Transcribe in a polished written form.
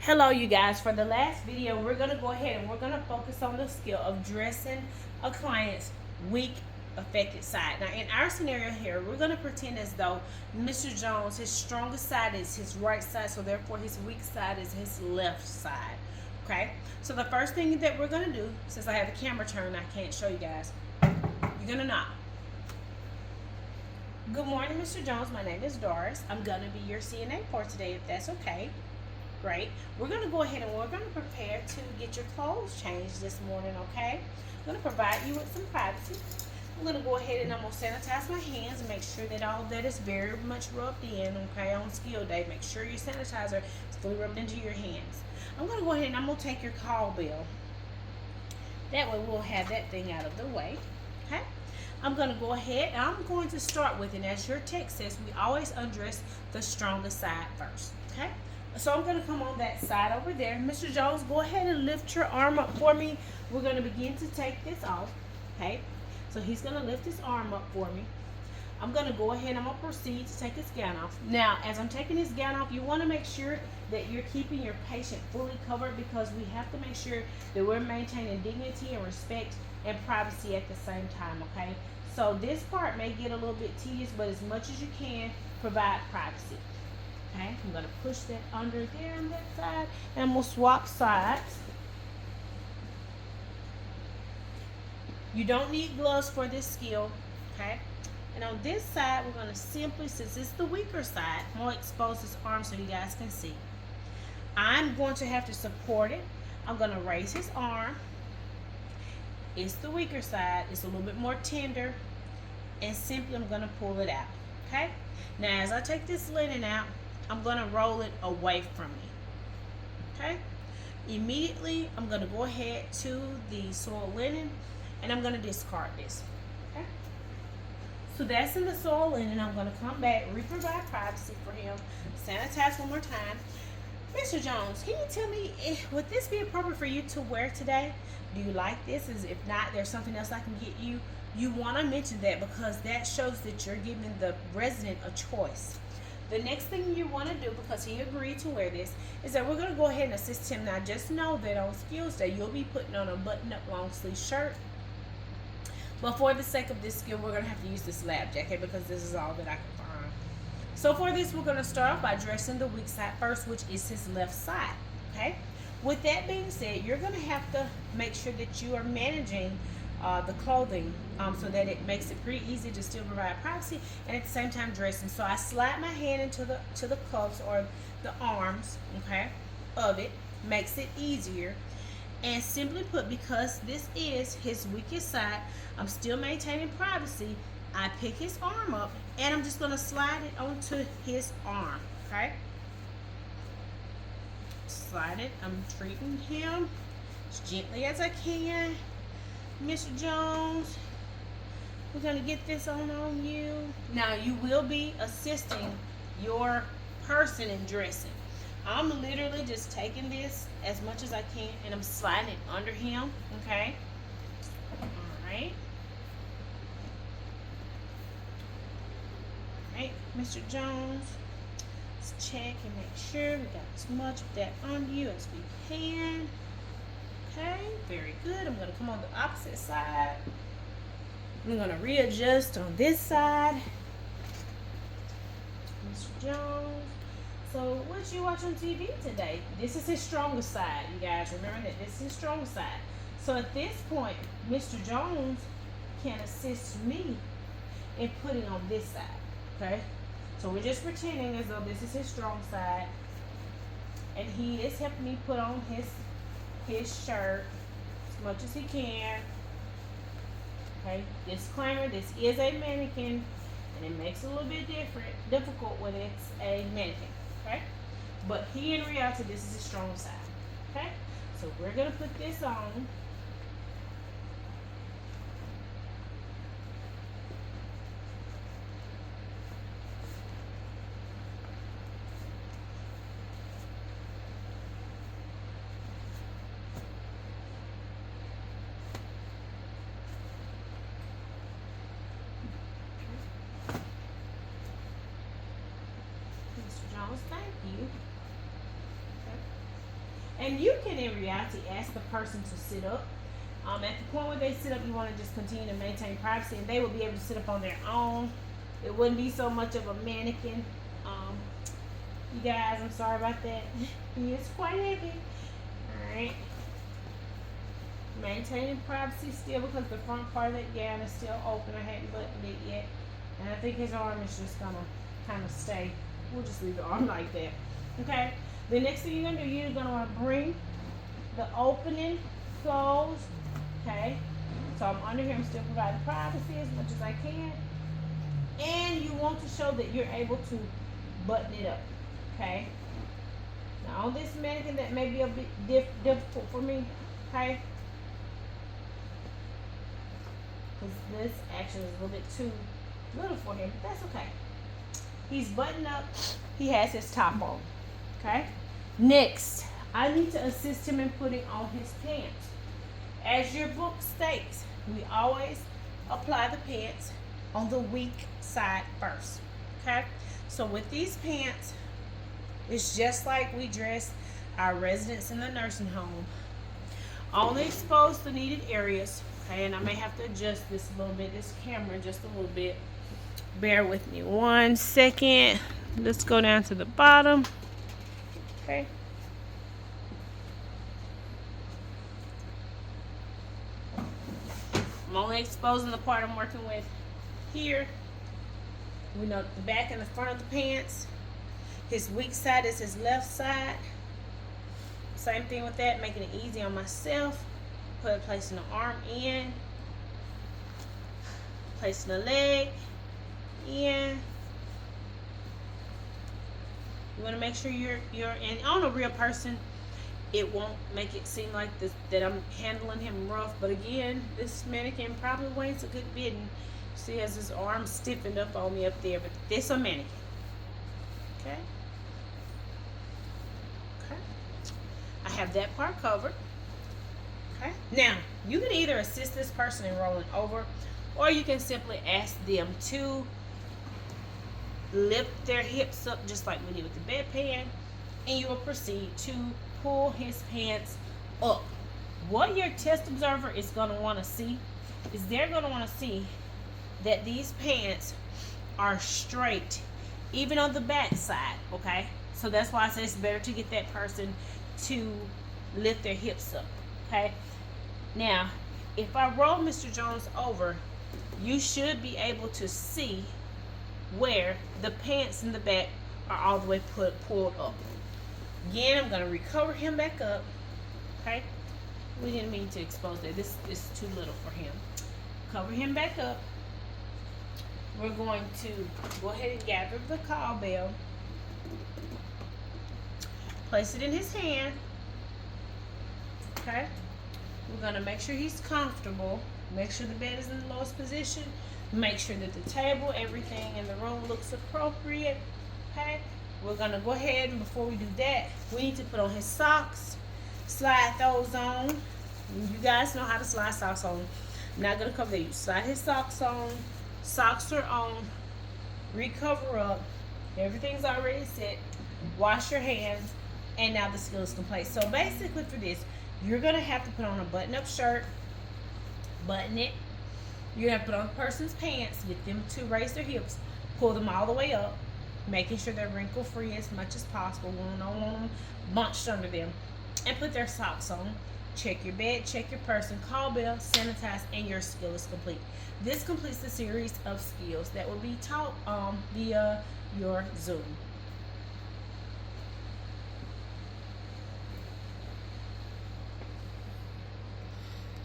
Hello you guys, for the last video we're going to go ahead and we're going to focus on the skill of dressing a client's weak affected side. Now in our scenario here, we're going to pretend as though Mr. Jones, his strongest side is his right side, so therefore his weak side is his left side. Okay, so the first thing that we're going to do, since I have the camera turned, I can't show you guys, you're going to knock. Good morning, Mr. Jones. My name is Doris. I'm going to be your CNA for today, if that's okay. Great. We're going to go ahead and we're going to prepare to get your clothes changed this morning, okay? I'm going to provide you with some privacy. I'm going to go ahead and I'm going to sanitize my hands and make sure that all of that is very much rubbed in, okay, on skill day. Make sure your sanitizer is fully rubbed into your hands. I'm going to go ahead and I'm going to take your call bill. That way we'll have that thing out of the way, okay? I'm going to go ahead and I'm going to start with, and as your text says, we always undress the strongest side first, okay? So I'm going to come on that side over there. Mr. Jones, go ahead and lift your arm up for me. We're going to begin to take this off, okay? So he's going to lift his arm up for me. I'm going to go ahead and I'm going to proceed to take his gown off. Now, as I'm taking his gown off, you want to make sure that you're keeping your patient fully covered, because we have to make sure that we're maintaining dignity and respect and privacy at the same time, okay? So this part may get a little bit tedious, but as much as you can, provide privacy. Okay, I'm going to push that under there on that side, and we'll swap sides. You don't need gloves for this skill, okay? And on this side, we're going to simply, since it's the weaker side, I'm going to expose his arm so you guys can see. I'm going to have to support it. I'm going to raise his arm. It's the weaker side. It's a little bit more tender. And simply, I'm going to pull it out, okay? Now, as I take this linen out, I'm going to roll it away from me, okay? Immediately, I'm going to go ahead to the soiled linen, and I'm going to discard this, okay? So that's in the soiled linen. I'm going to come back, provide privacy for him, sanitize one more time. Mr. Jones, can you tell me, would this be appropriate for you to wear today? Do you like this? If not, there's something else I can get you. You want to mention that, because that shows that you're giving the resident a choice. The next thing you want to do, because he agreed to wear this, is that we're going to go ahead and assist him. Now, just know that on skills day, you'll be putting on a button-up long sleeve shirt. But for the sake of this skill, we're going to have to use this lab jacket, because this is all that I can find. So for this, we're going to start off by dressing the weak side first, which is his left side, okay? With that being said, you're going to have to make sure that you are managing the clothing, so that it makes it pretty easy to still provide privacy and at the same time dressing. So I slide my hand into the cuffs or the arms, okay, of it. Makes it easier. And simply put, because this is his weakest side, I'm still maintaining privacy. I pick his arm up and I'm just going to slide it onto his arm, okay? Slide it. I'm treating him as gently as I can. Mr. Jones, we're going to get this on you. Now, you will be assisting your person in dressing. I'm literally just taking this as much as I can, and I'm sliding it under him, okay? All right. All right, Mr. Jones, let's check and make sure we got as much of that on you as we can. Okay, very good. I'm going to come on the opposite side. I'm going to readjust on this side. Mr. Jones. So, what you watch on TV today? This is his strongest side, you guys. Remember that this is his strongest side. So, at this point, Mr. Jones can assist me in putting on this side. Okay? So, we're just pretending as though this is his strong side. And he is helping me put on his shirt as much as he can. Okay, disclaimer, this is a mannequin, and it makes it a little bit difficult when it's a mannequin, okay? But he, in reality, this is his strong side, okay? So we're going to put this on. Thank you. Okay. And you can, in reality, ask the person to sit up. At the point where they sit up, you want to just continue to maintain privacy, and they will be able to sit up on their own. It wouldn't be so much of a mannequin. You guys, I'm sorry about that. He is quite heavy. Alright. Maintaining privacy still because the front part of that gown is still open. I hadn't buttoned it yet. And I think his arm is just going to kind of stay. We'll just leave the arm like that. Okay? The next thing you're going to do, you're going to want to bring the opening closed. Okay? So I'm under here. I'm still providing privacy as much as I can. And you want to show that you're able to button it up. Okay? Now on this mannequin, that may be a bit difficult for me. Okay? Because this actually is a little bit too little for him. But that's okay. He's buttoned up. He has his top on. Okay? Next, I need to assist him in putting on his pants. As your book states, we always apply the pants on the weak side first. Okay? So with these pants, it's just like we dress our residents in the nursing home. Only expose the needed areas. Okay, and I may have to adjust this a little bit, this camera just a little bit. Bear with me 1 second. Let's go down to the bottom. Okay. I'm only exposing the part I'm working with here. We know the back and the front of the pants. His weak side is his left side. Same thing with that, making it easy on myself. Placing the arm in. Placing the leg in. You want to make sure you're and on a real person, it won't make it seem like this that I'm handling him rough. But again, this mannequin probably weighs a good bit. And see, he has his arm stiffened up on me up there, but this a mannequin. Okay. Okay. I have that part covered. Okay. Now, you can either assist this person in rolling over, or you can simply ask them to lift their hips up just like we did with the bedpan, and you will proceed to pull his pants up. What your test observer is going to want to see is they're going to want to see that these pants are straight, even on the back side, okay? So that's why I say it's better to get that person to lift their hips up, okay? Now, if I roll Mr. Jones over, you should be able to see where the pants in the back are all the way pulled up. Again, I'm going to recover him back up, okay? We didn't mean to expose that. This is too little for him. Cover him back up. We're going to go ahead and gather the cowbell. Place it in his hand. Okay? We're going to make sure he's comfortable. Make sure the bed is in the lowest position. Make sure that the table, everything in the room looks appropriate. Okay? We're going to go ahead, and before we do that, we need to put on his socks. Slide those on. You guys know how to slide socks on. I'm not going to cover that. You slide his socks on. Socks are on. Recover up. Everything's already set. Wash your hands. And now the skill is complete. So basically for this, you're going to have to put on a button-up shirt. Button it. You're going to put on the person's pants. Get them to raise their hips. Pull them all the way up. Making sure they're wrinkle-free as much as possible. We don't want them bunched under them. And put their socks on. Check your bed, check your person, call bell, sanitize, and your skill is complete. This completes the series of skills that will be taught via your Zoom.